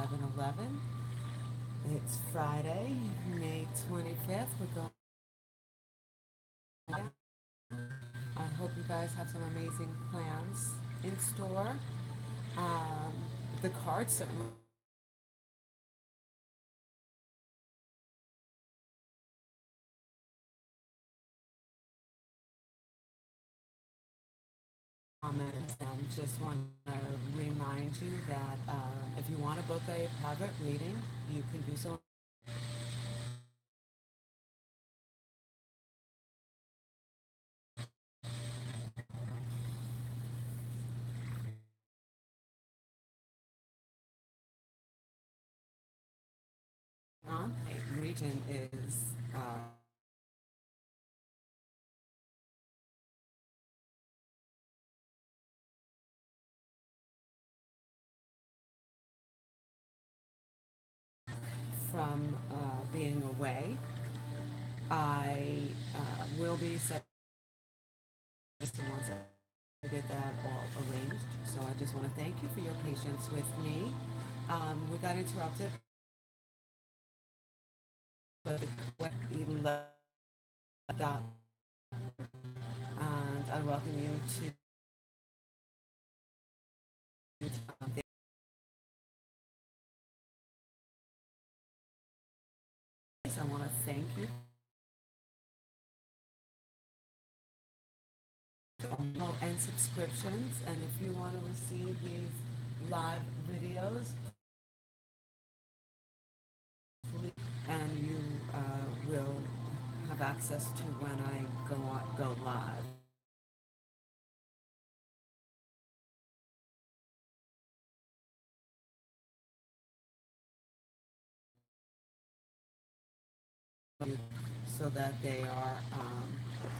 11:11. It's Friday, May 25th. We're going. I hope you guys have some amazing plans in store. Um, the cards certainly comments. Just want to remind you that if you want to book a private reading, you can do so on. Region is from being away. I will be set once I get that all arranged. So I just want to thank you for your patience with me. We got interrupted, but what even left out, and I welcome you to. I want to thank you and subscriptions. And if you want to receive these live videos, and you will have access to when I go live. So that they are,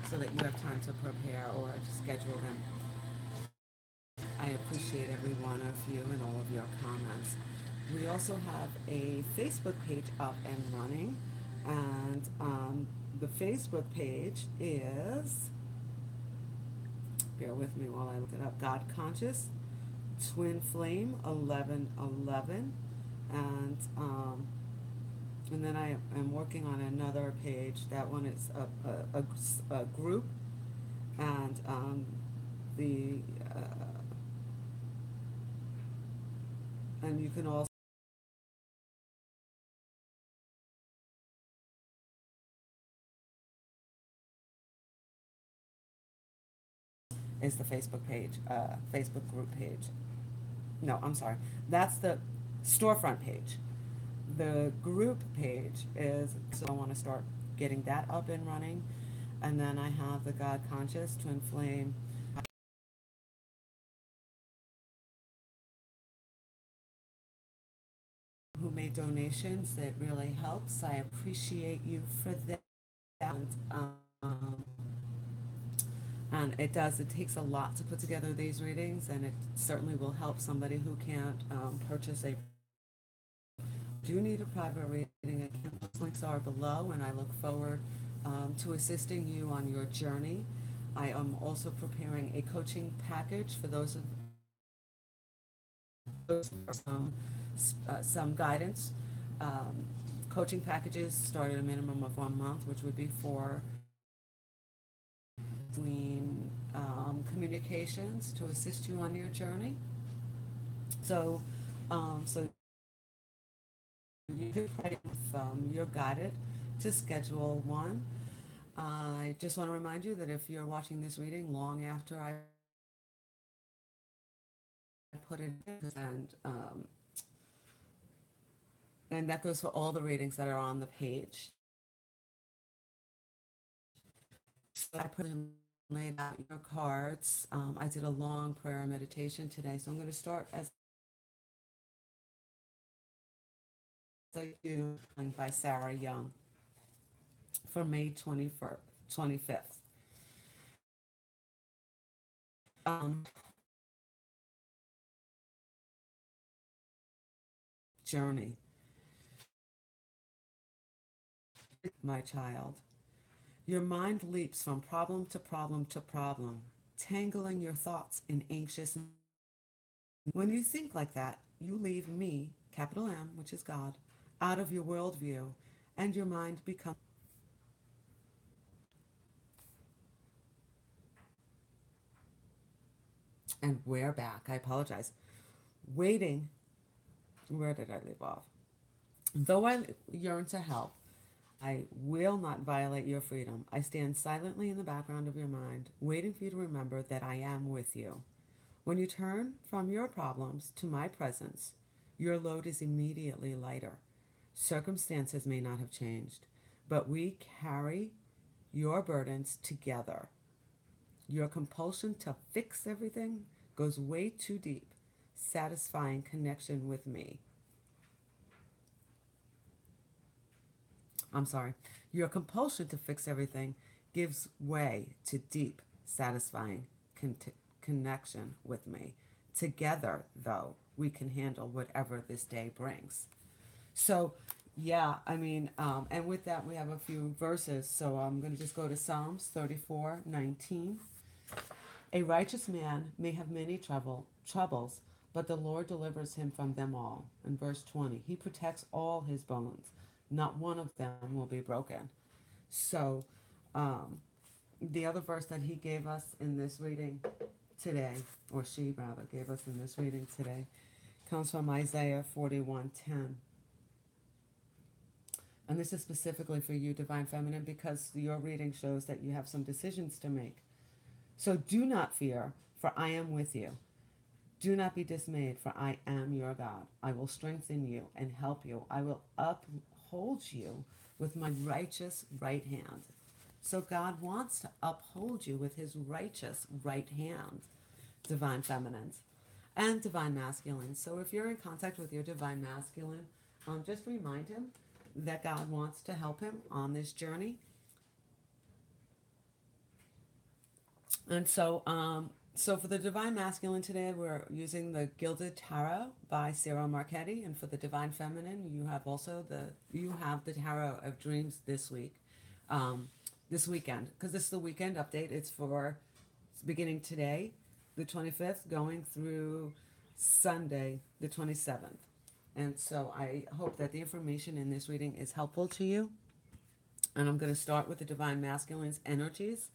so that you have time to prepare or to schedule them. I appreciate every one of you and all of your comments. We also have a Facebook page up and running, and the Facebook page is, bear with me while I look it up, God Conscious Twin Flame 1111, and then I am working on another page. That one is a group, and the and you can also is the Facebook page, Facebook group page. No, I'm sorry. That's the storefront page. The group page is, so I want to start getting that up and running. And then I have the God Conscious Twin Flame who made donations. That really helps. I appreciate you for that. And, um, and it takes a lot to put together these readings, and it certainly will help somebody who can't purchase a do need a private reading. Again, those links are below, and I look forward to assisting you on your journey. I am also preparing a coaching package for those of some guidance. Um, Coaching packages start at a minimum of 1 month, which would be for between communications to assist you on your journey. So, so you can pray if you're guided to schedule one. I just want to remind you that if you're watching this reading long after I put it in, and that goes for all the readings that are on the page. So I put in laid out your cards. I did a long prayer and meditation today, so I'm going to start as I do by Sarah Young for May 21st, 25th. Um, Journey, my child. Your mind leaps from problem to problem to problem, tangling your thoughts in anxious. When you think like that, you leave me capital M, which is God, out of your worldview, and your mind becomes. And we're back. I apologize. Waiting. Where did I leave off? Though I yearn to help, I will not violate your freedom. I stand silently in the background of your mind, waiting for you to remember that I am with you. When you turn from your problems to my presence, your load is immediately lighter. Circumstances may not have changed, but we carry your burdens together. Your compulsion to fix everything goes way too deep, satisfying connection with me. I'm sorry. Your compulsion to fix everything gives way to deep, satisfying connection with me. Together, though, we can handle whatever this day brings. So, yeah, I mean, and with that, we have a few verses. So I'm going to just go to Psalms 34:19. A righteous man may have many troubles, but the Lord delivers him from them all. In verse 20, he protects all his bones. Not one of them will be broken. So, um, the other verse that he gave us in this reading today, or she rather gave us in this reading today, comes from Isaiah 41:10. And this is specifically for you, Divine Feminine, because your reading shows that you have some decisions to make. So do not fear, for I am with you. Do not be dismayed, for I am your God. I will strengthen you and help you. I will uphold you with my righteous right hand. So God wants to uphold you with his righteous right hand, Divine Feminines and Divine Masculines. So if you're in contact with your Divine Masculine, just remind him that God wants to help him on this journey. And so for the Divine Masculine today, we're using the Gilded Tarot by Sarah Marchetti, and for the Divine Feminine, you have the Tarot of Dreams this week, this weekend, because this is the weekend update. It's beginning today, the 25th, going through Sunday, the 27th. And so I hope that the information in this reading is helpful to you. And I'm going to start with the Divine Masculine's energies.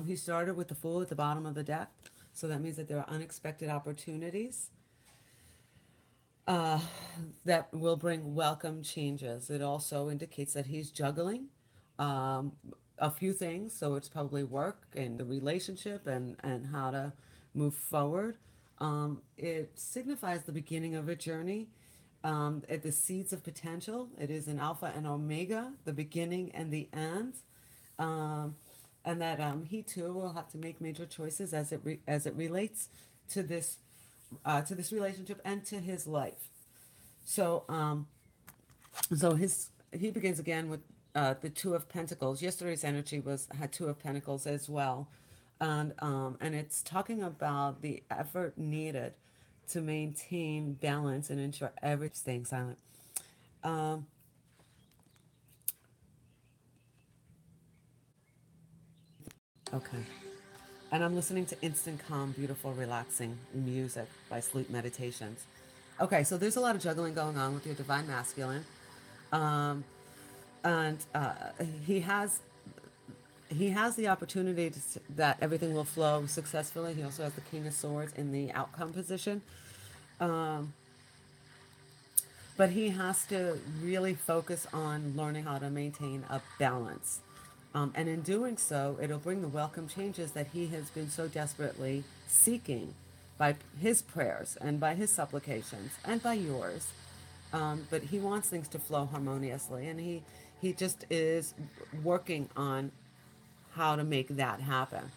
He started with the Fool at the bottom of the deck. So that means that there are unexpected opportunities that will bring welcome changes. It also indicates that he's juggling a few things. So it's probably work and the relationship and how to move forward. It signifies the beginning of a journey. At the seeds of potential, it is an alpha and omega, the beginning and the end. And that he too will have to make major choices as it relates to this relationship and to his life. So he begins again with the Two of Pentacles. Yesterday's energy had Two of Pentacles as well, and it's talking about the effort needed to maintain balance and ensure everything staying silent. Okay. And I'm listening to instant calm, beautiful, relaxing music by Sleep Meditations. Okay, so there's a lot of juggling going on with your Divine Masculine. Um, and he has the opportunity that everything will flow successfully. He also has the King of Swords in the outcome position. Um, but he has to really focus on learning how to maintain a balance. And in doing so, it'll bring the welcome changes that he has been so desperately seeking by his prayers and by his supplications and by yours. But he wants things to flow harmoniously, and he just is working on how to make that happen.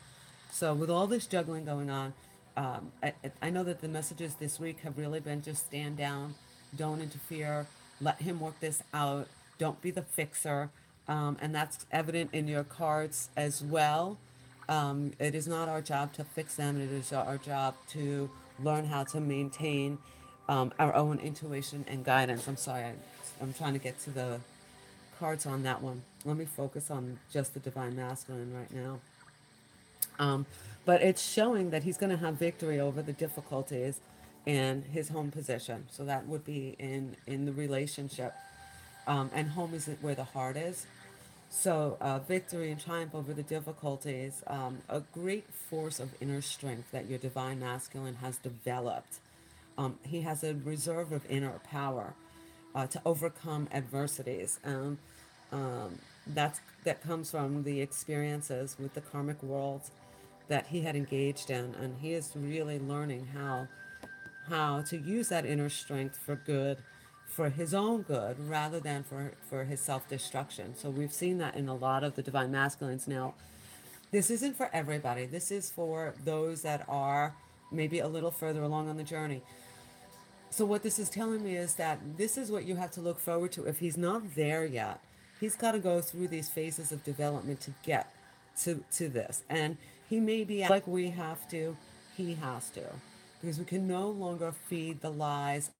So with all this juggling going on, I know that the messages this week have really been just stand down, don't interfere, let him work this out, don't be the fixer. And that's evident in your cards as well. It is not our job to fix them. It is our job to learn how to maintain our own intuition and guidance. I'm sorry, I'm trying to get to the cards on that one. Let me focus on just the Divine Masculine right now. But it's showing that he's going to have victory over the difficulties in his home position. So that would be in the relationship. And home is where the heart is. So, victory and triumph over the difficulties, a great force of inner strength that your divine masculine has developed. He has a reserve of inner power to overcome adversities. That comes from the experiences with the karmic world that he had engaged in, and he is really learning how to use that inner strength for good, for his own good, rather than for his self destruction. So we've seen that in a lot of the divine masculines. Now, this isn't for everybody. This is for those that are maybe a little further along on the journey. So what this is telling me is that this is what you have to look forward to. If he's not there yet, he's got to go through these phases of development to get to this. And he may be like we have to, he has to. Because we can no longer feed the lies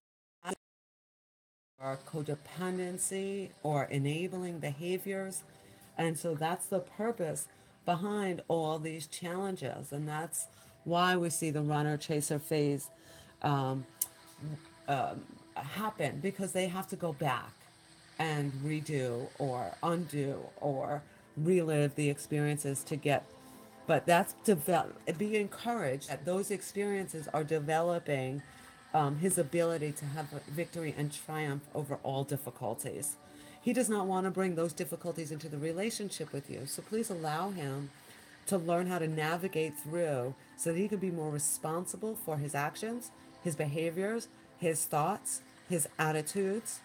or codependency or enabling behaviors. And so that's the purpose behind all these challenges. And that's why we see the runner chaser phase um, happen, because they have to go back and redo or undo or relive the experiences to get. But that's be encouraged that those experiences are developing his ability to have victory and triumph over all difficulties. He does not want to bring those difficulties into the relationship with you. So please allow him to learn how to navigate through so that he can be more responsible for his actions, his behaviors, his thoughts, his attitudes.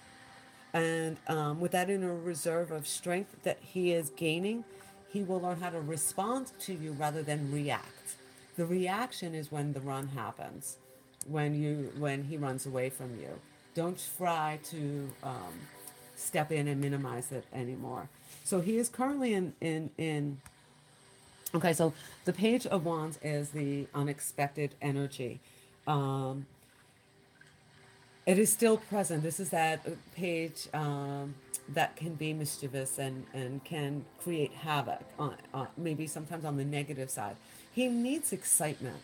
And with that inner reserve of strength that he is gaining, he will learn how to respond to you rather than react. The reaction is when the run happens, when he runs away from you. Don't try to step in and minimize it anymore. So he is currently in okay, so the Page of Wands is the unexpected energy. Um, it is still present. This is that page that can be mischievous and can create havoc, maybe sometimes on the negative side. He needs excitement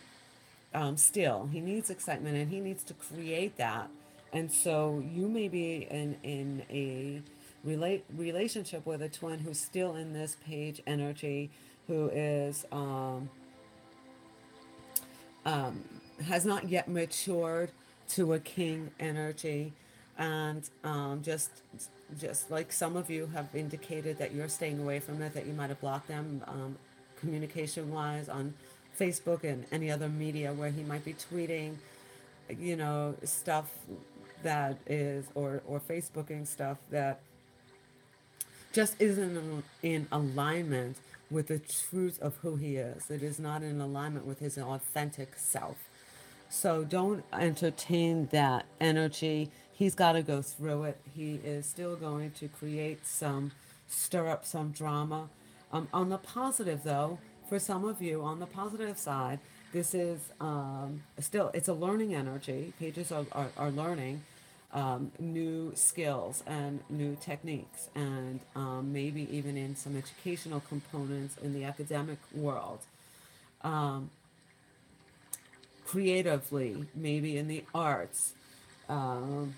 still. He needs excitement and he needs to create that. And so you may be in a relationship with a twin who's still in this page energy, who is has not yet matured to a king energy, and just like some of you have indicated that you're staying away from it, that you might have blocked them communication wise on Facebook and any other media where he might be tweeting, stuff that is, or Facebooking stuff that just isn't in alignment with the truth of who he is. It is not in alignment with his authentic self. So don't entertain that energy. He's got to go through it. He is still going to stir up some drama. On the positive, though, for some of you, on the positive side, this is still, it's a learning energy. Pages are learning new skills and new techniques, and maybe even in some educational components in the academic world. Um, Creatively, maybe in the arts. Um,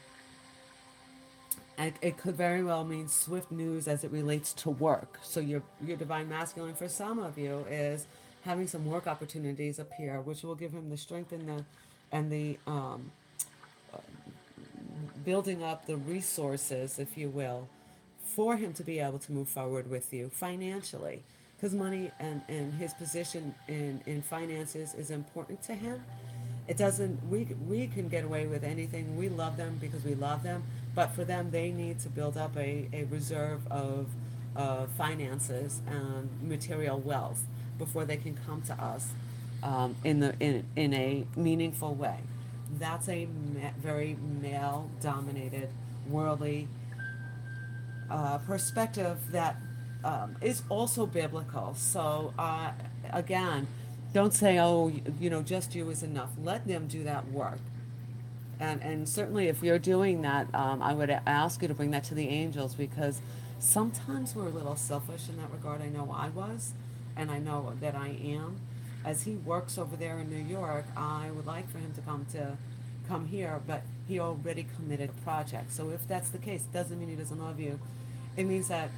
it could very well mean swift news as it relates to work. So your divine masculine for some of you is having some work opportunities appear, which will give him the strength and the building up the resources, if you will, for him to be able to move forward with you financially. Because money and his position in finances is important to him. It doesn't, we can get away with anything. We love them because we love them. But for them, they need to build up a reserve of finances and material wealth before they can come to us in a meaningful way. That's a very male dominated, worldly perspective that is also biblical. So again, don't say, oh, just you is enough. Let them do that work. And certainly if you're doing that, I would ask you to bring that to the angels, because sometimes we're a little selfish in that regard. I know I was, and I know that I am. As he works over there in New York, I would like for him to come here, but he already committed a project. So if that's the case, it doesn't mean he doesn't love you. It means that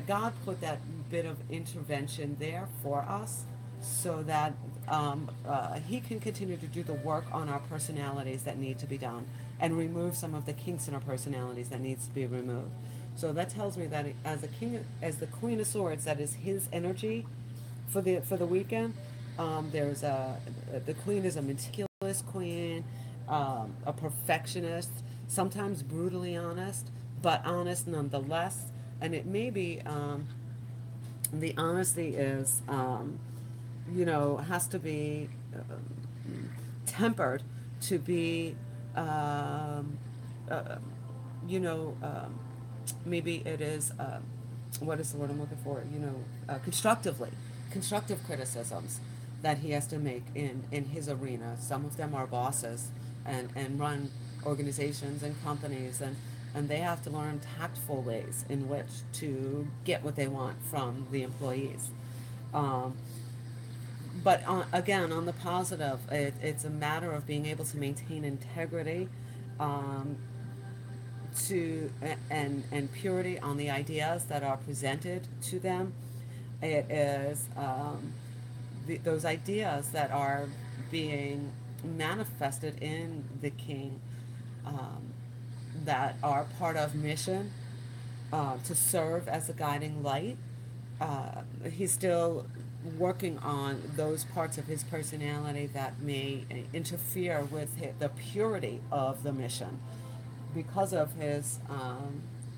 God put that bit of intervention there for us so that he can continue to do the work on our personalities that need to be done and remove some of the kinks in our personalities that needs to be removed. So that tells me that as the Queen of Swords, that is his energy for the weekend. There's the Queen is a meticulous queen, a perfectionist, sometimes brutally honest, but honest nonetheless. And it may be the honesty is has to be tempered to be um, uh, you know um, maybe it is what is the word I'm looking for? Constructive criticisms that he has to make in his arena. Some of them are bosses and run organizations and companies, and they have to learn tactful ways in which to get what they want from the employees. Um, but again, on the positive, it's a matter of being able to maintain integrity, um, and purity on the ideas that are presented to them. It is those ideas that are being manifested in the king, um, that are part of mission, to serve as a guiding light. He's still working on those parts of his personality that may interfere with the purity of the mission because of his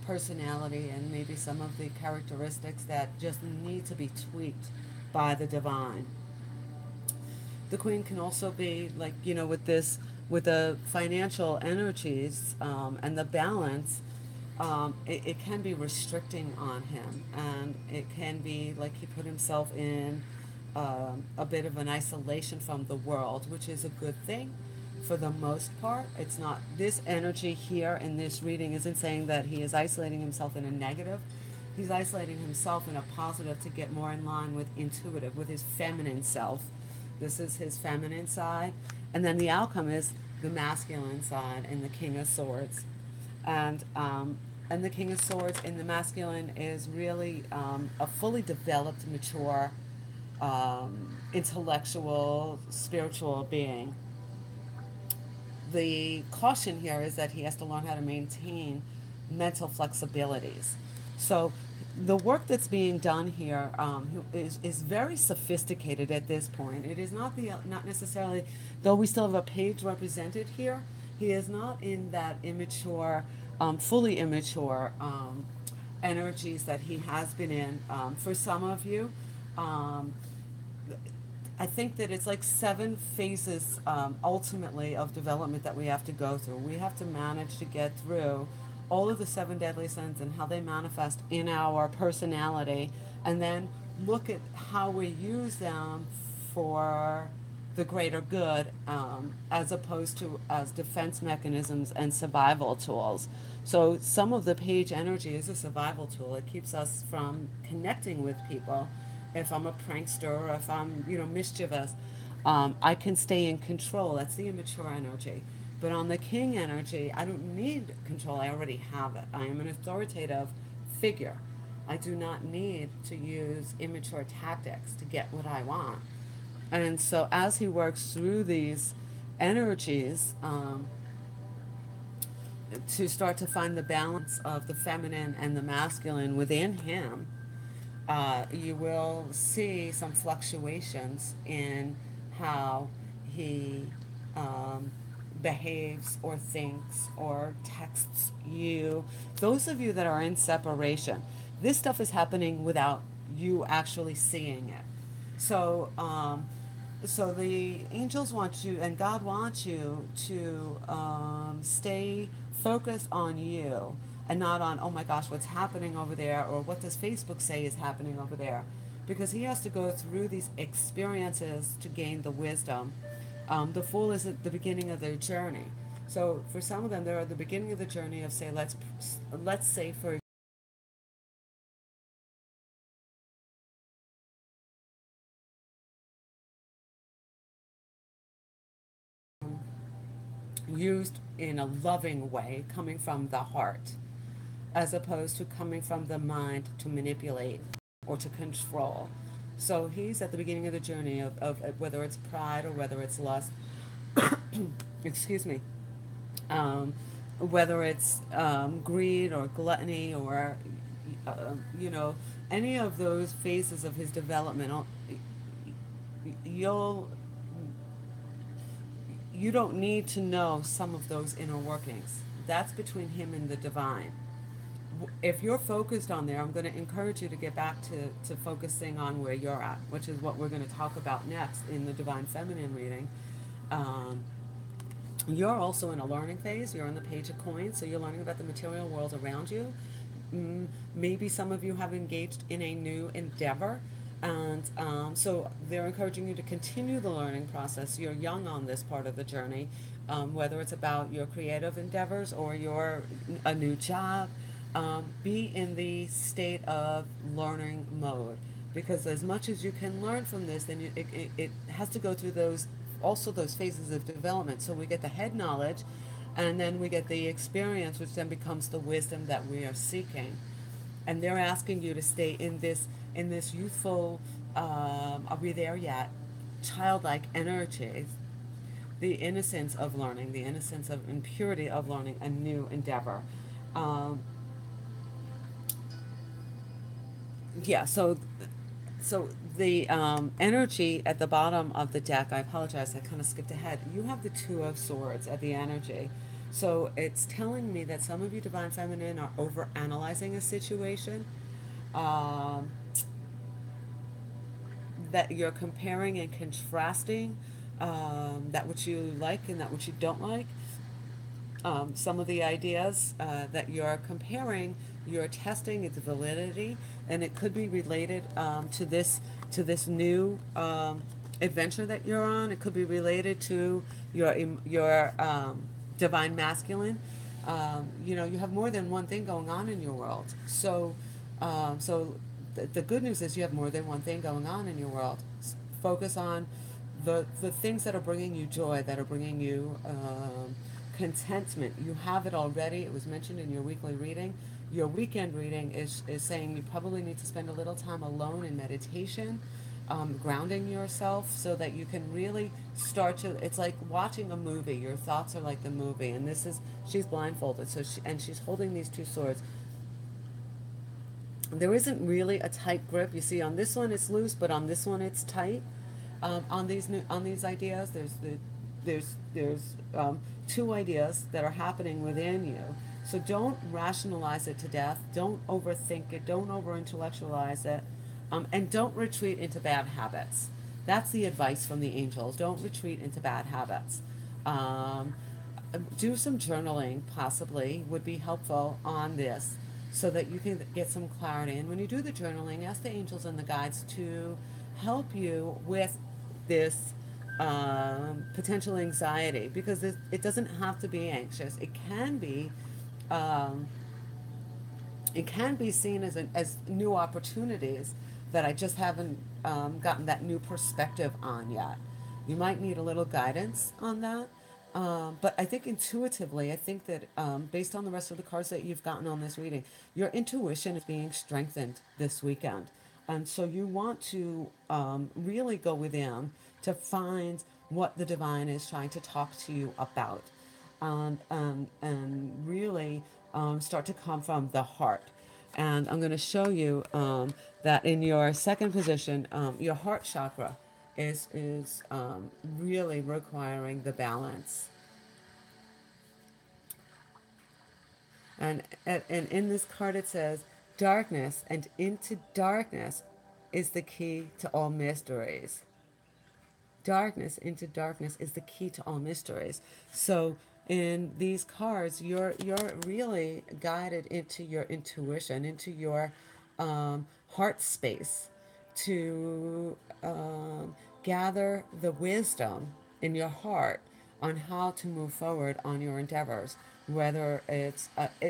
personality and maybe some of the characteristics that just need to be tweaked by the divine. The queen can also be like, with the financial energies, and the balance. It can be restricting on him, and it can be like he put himself in a bit of an isolation from the world, which is a good thing for the most part. It's not, this energy here in this reading isn't saying that he is isolating himself in a negative. He's isolating himself in a positive to get more in line with intuitive, with his feminine self. This is his feminine side. And then the outcome is the masculine side and the King of Swords. And the King of Swords in the masculine is really a fully developed, mature, intellectual, spiritual being. The caution here is that he has to learn how to maintain mental flexibilities. So the work that's being done here is very sophisticated at this point. It is not necessarily, though we still have a page represented here, he is not in that immature, fully immature energies that he has been in. For some of you, um, I think that it's like 7 phases, ultimately, of development that we have to go through. We have to manage to get through all of the 7 deadly sins and how they manifest in our personality, and then look at how we use them for the greater good, as opposed to as defense mechanisms and survival tools. So some of the page energy is a survival tool. It keeps us from connecting with people. If I'm a prankster or if I'm, mischievous, I can stay in control. That's the immature energy. But on the king energy, I don't need control. I already have it. I am an authoritative figure. I do not need to use immature tactics to get what I want. And so as he works through these energies, to start to find the balance of the feminine and the masculine within him, you will see some fluctuations in how he um, behaves or thinks or texts you. Those of you that are in separation, this stuff is happening without you actually seeing it. So, so the angels want you, and God wants you to stay focused on you and not on, oh my gosh, what's happening over there, or what does Facebook say is happening over there, because he has to go through these experiences to gain the wisdom. The fool is at the beginning of their journey. So for some of them, they're at the beginning of the journey of, say, let's say for used in a loving way, coming from the heart, as opposed to coming from the mind to manipulate or to control. So he's at the beginning of the journey of whether it's pride or whether it's lust, excuse me, um, whether it's greed or gluttony or, you know, any of those phases of his development, you'll you don't need to know some of those inner workings. That's between him and the divine. If you're focused on there, I'm going to encourage you to get back to focusing on where you're at, which is what we're going to talk about next in the Divine Feminine reading. Um, you're also in a learning phase. You're on the Page of Coins, so you're learning about the material world around you. Maybe some of you have engaged in a new endeavor, and so they're encouraging you to continue the learning process. You're young on this part of the journey, whether it's about your creative endeavors or your a new job. Be in the state of learning mode, because as much as you can learn from this, then it has to go through those also those phases of development. So we get the head knowledge, and then we get the experience, which then becomes the wisdom that we are seeking. And they're asking you to stay in this youthful, are we there yet? Childlike energy, the innocence of learning, the innocence of and purity of learning a new endeavor. Um, yeah. So the energy at the bottom of the deck, I apologize, I kind of skipped ahead. You have the Two of Swords at the energy. So it's telling me that some of you Divine Feminine are over analyzing a situation, um, that you're comparing and contrasting that which you like and that which you don't like. Some of the ideas that you're comparing, you're testing its validity, and it could be related to this new adventure that you're on. It could be related to your divine masculine. You know, you have more than one thing going on in your world. So the good news is you have more than one thing going on in your world. Focus on the things that are bringing you joy, that are bringing you contentment. You have it already. It was mentioned in your weekly reading. Your weekend reading is saying you probably need to spend a little time alone in meditation, grounding yourself so that you can really start to, it's like watching a movie. Your thoughts are like the movie. And this is, she's blindfolded, so and she's holding these two swords. There isn't really a tight grip. You see, on this one it's loose, but on this one it's tight. On these ideas, there's two ideas that are happening within you. So don't rationalize it to death. Don't overthink it. Don't over intellectualize it, and don't retreat into bad habits. That's the advice from the angels. Don't retreat into bad habits. Um, do some journaling, possibly, would be helpful on this so that you can get some clarity. And when you do the journaling, ask the angels and the guides to help you with this potential anxiety, because it doesn't have to be anxious. Um, it can be seen as new opportunities that I just haven't gotten that new perspective on yet. You might need a little guidance on that. But I think intuitively, I think that based on the rest of the cards that you've gotten on this reading, your intuition is being strengthened this weekend. And so you want to really go within to find what the divine is trying to talk to you about, and really start to come from the heart. And I'm going to show you that in your second position, your heart chakra is really requiring the balance. And in this card it says, darkness and into darkness is the key to all mysteries. Darkness into darkness is the key to all mysteries. So in these cards, you're really guided into your intuition, into your heart space, to gather the wisdom in your heart on how to move forward on your endeavors, whether it's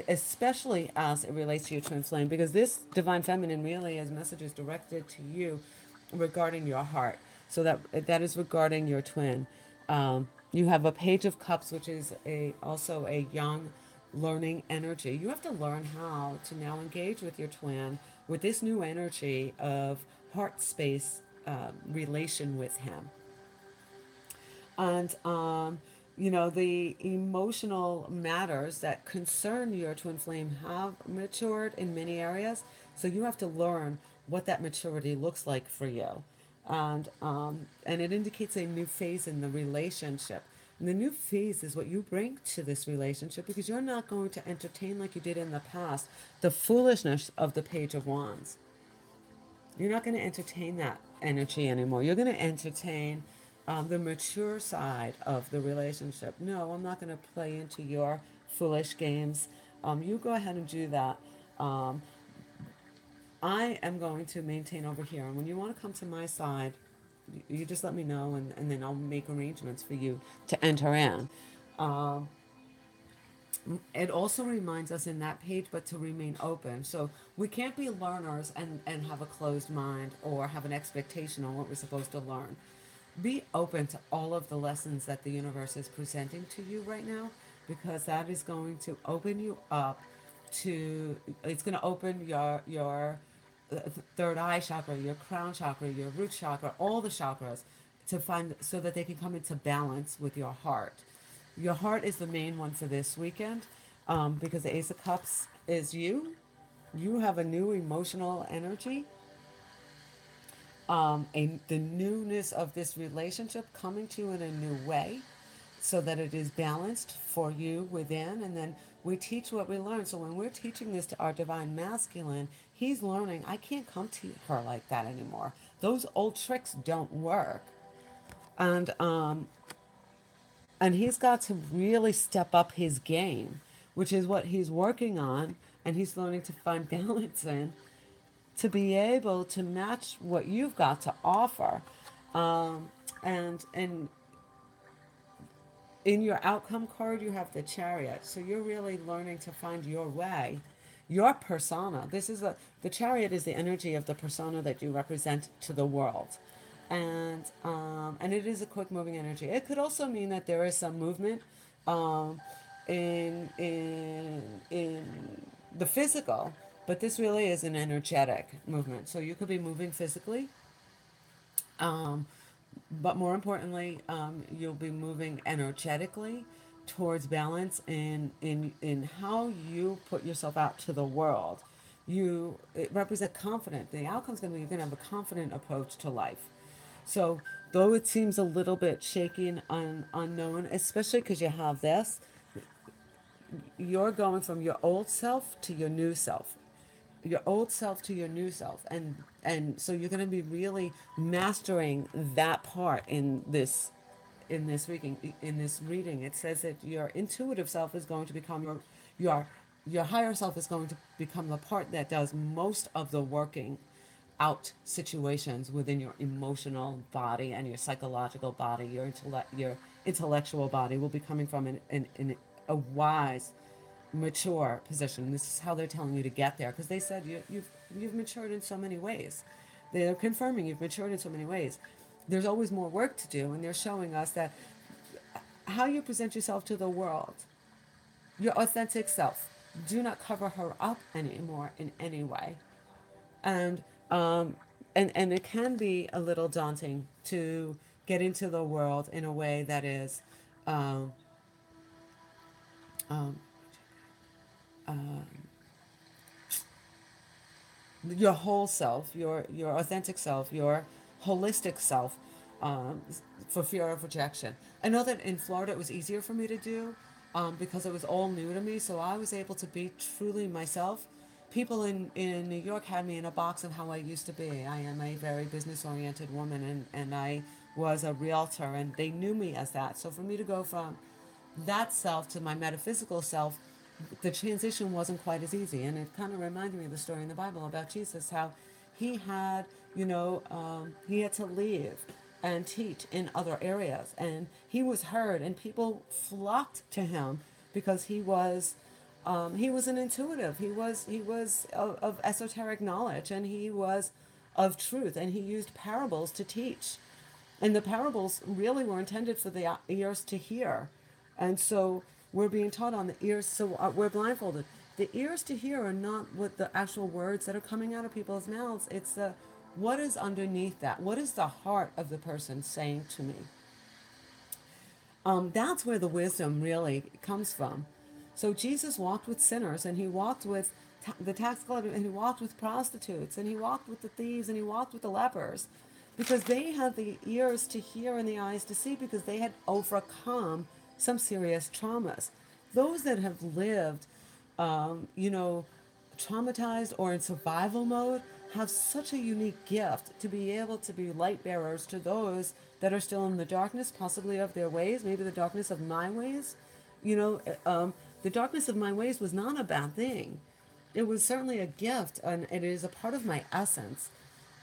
especially as it relates to your twin flame, because this divine feminine really is messages directed to you regarding your heart. So that is regarding your twin. You have a Page of Cups, which is also a young learning energy. You have to learn how to now engage with your twin with this new energy of heart space relation with him. And the emotional matters that concern your twin flame have matured in many areas, so you have to learn what that maturity looks like for you. And it indicates a new phase in the relationship. And the new phase is what you bring to this relationship, because you're not going to entertain, like you did in the past, the foolishness of the Page of Wands. You're not going to entertain that energy anymore. You're going to entertain the mature side of the relationship. No, I'm not going to play into your foolish games. You go ahead and do that. Um, I am going to maintain over here. And when you want to come to my side, you just let me know, and then I'll make arrangements for you to enter in. Um, it also reminds us in that page, but to remain open. So we can't be learners and have a closed mind or have an expectation on what we're supposed to learn. Be open to all of the lessons that the universe is presenting to you right now, because that is going to open you up to, it's going to open your third eye chakra, your crown chakra, your root chakra, all the chakras, to find, so that they can come into balance with your heart. Your heart is the main one for this weekend, because the Ace of Cups is you. You have a new emotional energy, the newness of this relationship coming to you in a new way, so that it is balanced for you within. And then we teach what we learn. So when we're teaching this to our divine masculine, he's learning, I can't come to her like that anymore. Those old tricks don't work. And um and he's got to really step up his game, which is what he's working on, and he's learning to find balance in, to be able to match what you've got to offer. And in your outcome card, you have the Chariot. So you're really learning to find your way, your persona. The Chariot is the energy of the persona that you represent to the world. And it is a quick moving energy. It could also mean that there is some movement um, in the physical, but this really is an energetic movement. So you could be moving physically, um, but more importantly, you'll be moving energetically towards balance in how you put yourself out to the world. It represents confident. The outcome's going to be, you're going to have a confident approach to life. So though it seems a little bit shaky and unknown, especially because you have this, you're going from your old self to your new self, your old self to your new self, and so you're going to be really mastering that part in this reading. It says that your intuitive self is going to become your your higher self is going to become the part that does most of the working out situations within your emotional body, and your psychological body, your intellectual body will be coming from in a wise, mature position. This is how they're telling you to get there, because they said you've matured in so many ways. They're confirming you've matured in so many ways. There's always more work to do, and they're showing us that how you present yourself to the world, your authentic self. Do not cover her up anymore in any way. And and it can be a little daunting to get into the world in a way that is um, um, your whole self, your authentic self, your holistic self, um, for fear of rejection. I know that in Florida it was easier for me to do, because it was all new to me, so I was able to be truly myself. People in New York had me in a box of how I used to be. I am a very business oriented woman, and I was a realtor, and they knew me as that. So for me to go from that self to my metaphysical self, the transition wasn't quite as easy. And it kind of reminded me of the story in the Bible about Jesus, how he had, he had to leave and teach in other areas. And he was heard, and people flocked to him because he was an intuitive. He was of esoteric knowledge, and he was of truth, and he used parables to teach. And the parables really were intended for the ears to hear. And so we're being taught on the ears, so we're blindfolded. The ears to hear are not what the actual words that are coming out of people's mouths. It's the what is underneath that. What is the heart of the person saying to me? That's where the wisdom really comes from. So Jesus walked with sinners, and he walked with the tax collectors, and he walked with prostitutes, and he walked with the thieves, and he walked with the lepers, because they had the ears to hear and the eyes to see, because they had overcome some serious traumas. Those that have lived, you know, traumatized or in survival mode have such a unique gift to be able to be light bearers to those that are still in the darkness, possibly of their ways, maybe the darkness of my ways. You know, the darkness of my ways was not a bad thing. It was certainly a gift, and it is a part of my essence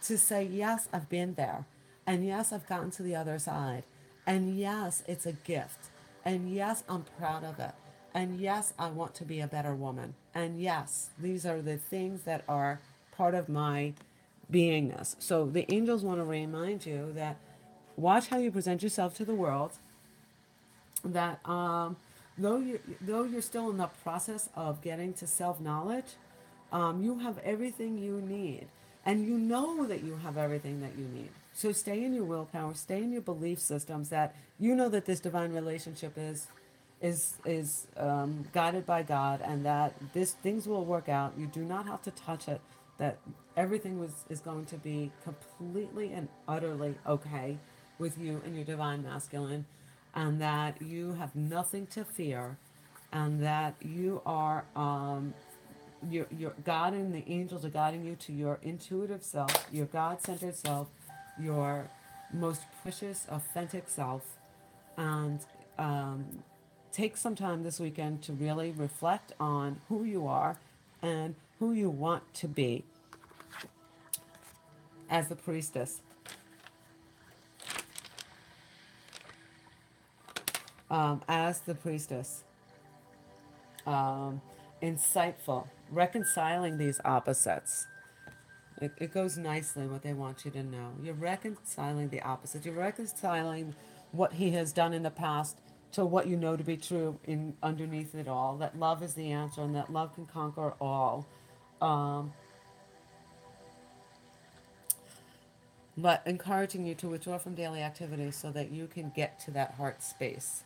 to say, yes, I've been there, and yes, I've gotten to the other side, and yes, it's a gift, and yes, I'm proud of it, and yes, I want to be a better woman, and yes, these are the things that are part of my beingness. So the angels want to remind you that watch how you present yourself to the world, that though you're still in the process of getting to self-knowledge, you have everything you need, and you know that you have everything that you need. So stay in your willpower, stay in your belief systems, that you know that this divine relationship is guided by God, and that this things will work out. You do not have to touch it. That everything is going to be completely and utterly okay with you and your divine masculine, and that you have nothing to fear, and that you are your God and the angels are guiding you to your intuitive self, your God-centered self, your most precious, authentic self, and um, take some time this weekend to really reflect on who you are and who you want to be as the priestess. As the priestess, um, insightful, reconciling these opposites. It goes nicely what they want you to know. You're reconciling the opposites. You're reconciling what he has done in the past to what you know to be true in underneath it all. That love is the answer, and that love can conquer all. Um, but encouraging you to withdraw from daily activities so that you can get to that heart space,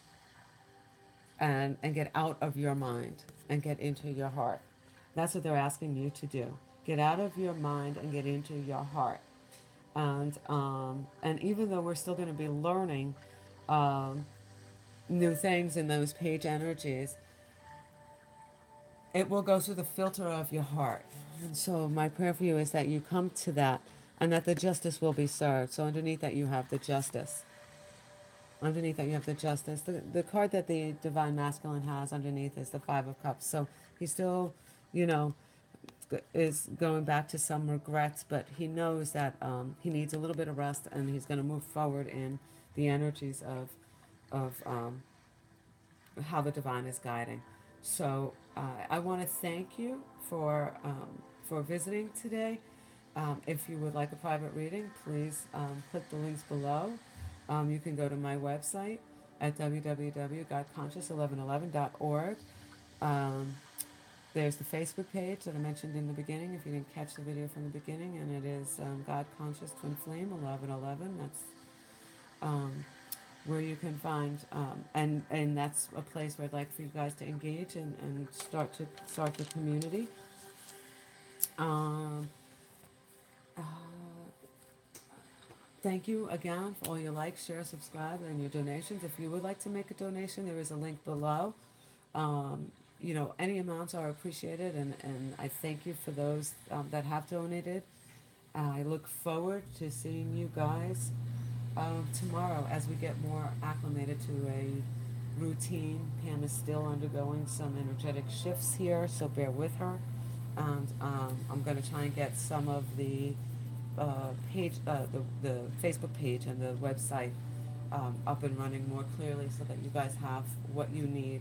and get out of your mind and get into your heart. That's what they're asking you to do. Get out of your mind and get into your heart. And even though we're still going to be learning um, new things in those page energies, it will go through the filter of your heart. And so my prayer for you is that you come to that, and that the justice will be served. So underneath that you have the justice. Underneath that you have the justice. The card that the divine masculine has underneath is the Five of Cups. So he still, you know, is going back to some regrets, but he knows that he needs a little bit of rest, and he's going to move forward in the energies of how the divine is guiding. So I want to thank you for visiting today. If you would like a private reading, please click the links below. You can go to my website at www.godconscious1111.org. Um, there's the Facebook page that I mentioned in the beginning, if you didn't catch the video from the beginning, and it is God Conscious Twin Flame 1111. That's where you can find, and that's a place where I'd like for you guys to engage and start the community. Um, uh, Thank you again for all your likes, share, subscribe, and your donations. If you would like to make a donation, there is a link below. You know, any amounts are appreciated, and I thank you for those that have donated. I look forward to seeing you guys tomorrow as we get more acclimated to a routine. Pam is still undergoing some energetic shifts here, so bear with her. And I'm going to try and get some of the the Facebook page and the website up and running more clearly, so that you guys have what you need.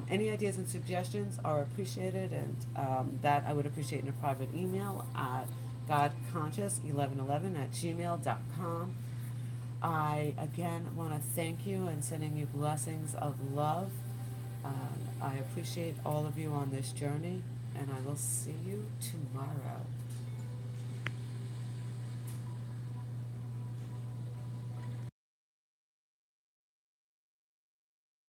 Any ideas and suggestions are appreciated, and that I would appreciate in a private email at godconscious1111 at gmail.com. I again want to thank you and sending you blessings of love. I appreciate all of you on this journey, and I will see you tomorrow.